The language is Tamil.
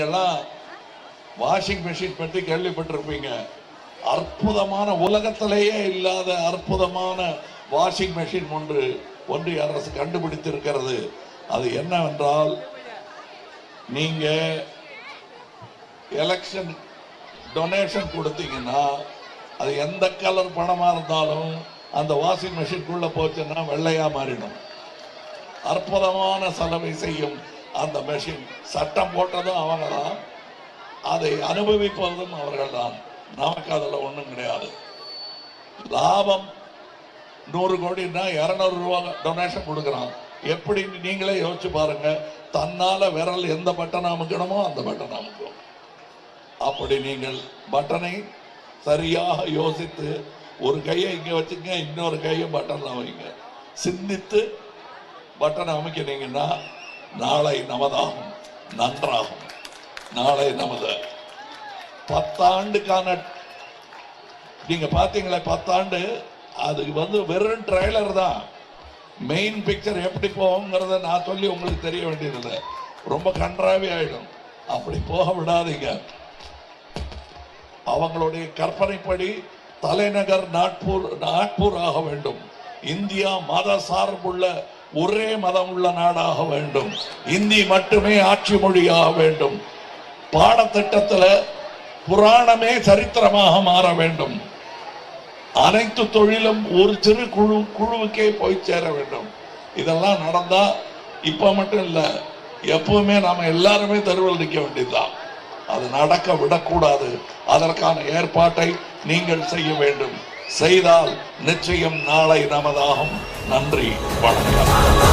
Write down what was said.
நீங்கெல்லாம் வாஷிங் மெஷின் பற்றி கேள்விப்பட்டிருப்பீங்க. அற்புதமான, உலகத்திலேயே இல்லாத அற்புதமான வாஷிங் மெஷின் ஒன்றிய அரசு கண்டுபிடித்திருக்கிறது. அது என்னவென்றால், நீங்க எலெக்ஷன் டொனேஷன் கொடுத்தீங்கன்னா அது எந்த கலர் பணமா இருந்தாலும் அந்த வாஷிங் மெஷின்குள்ள போச்சுன்னா வெள்ளையா மாறிடும். அற்புதமான செலவை செய்யும் அந்த மெஷின். சட்டம் போட்டதும் அவங்க தான், அதை அனுபவிப்பதும் அவர்கள் தான். நமக்கு அதுல ஒண்ணும் கிடையாது. லாபம் 100 கோடினா 200 ரூபாய் டொனேஷன் கொடுக்குறான். எப்படி நீங்களே யோசிச்சு பாருங்க. தன்னால விரல் எந்த பட்டன் அமுக்கணுமோ அந்த பட்டன் அமுக்கும். அப்படி நீங்கள் பட்டனை சரியாக யோசித்து, ஒரு கையை இங்க வச்சுங்க, இன்னொரு கையை பட்டன்ல வைங்க. சிந்தித்து பட்டனை அமைக்கினீங்கன்னா நாளை நமதாகும், நன்றாகும். நாளை நமது 10 ஆண்டுக்கான நீங்க பாத்தீங்களா, 10 ஆண்டு அது வெறும் ட்ரைலர் தான். மெயின் பிக்சர் எப்படி போகுங்கிறத நான் சொல்லி உங்களுக்கு தெரிய வேண்டியதில்லை. ரொம்ப கன்றாவி ஆயிடும். அப்படி போக விடாதீங்க. அவங்களுடைய கற்பனைப்படி தலைநகர் நாக்பூர் ஆக வேண்டும். இந்தியா மத சார்புள்ள ஒரே மதம் உள்ள நாடாக வேண்டும். இந்தி மட்டுமே ஆட்சி மொழியாக வேண்டும். பாடத்திட்டத்தில் புராணமே சரித்திரமாக மாற வேண்டும். அனைத்து தொழிலும் ஒரு சிறு குழுவுக்கே போய் சேர வேண்டும். இதெல்லாம் நடந்தா இப்ப மட்டும் இல்ல, எப்பவுமே நாம எல்லாருமே தெருவில் நிற்க வேண்டியதுதான். அது நடக்க விடக்கூடாது. அதற்கான ஏற்பாட்டை நீங்கள் செய்ய வேண்டும். செய்தால் நிச்சயம் நாளை நமதாகும். நன்றி, வணக்கம்.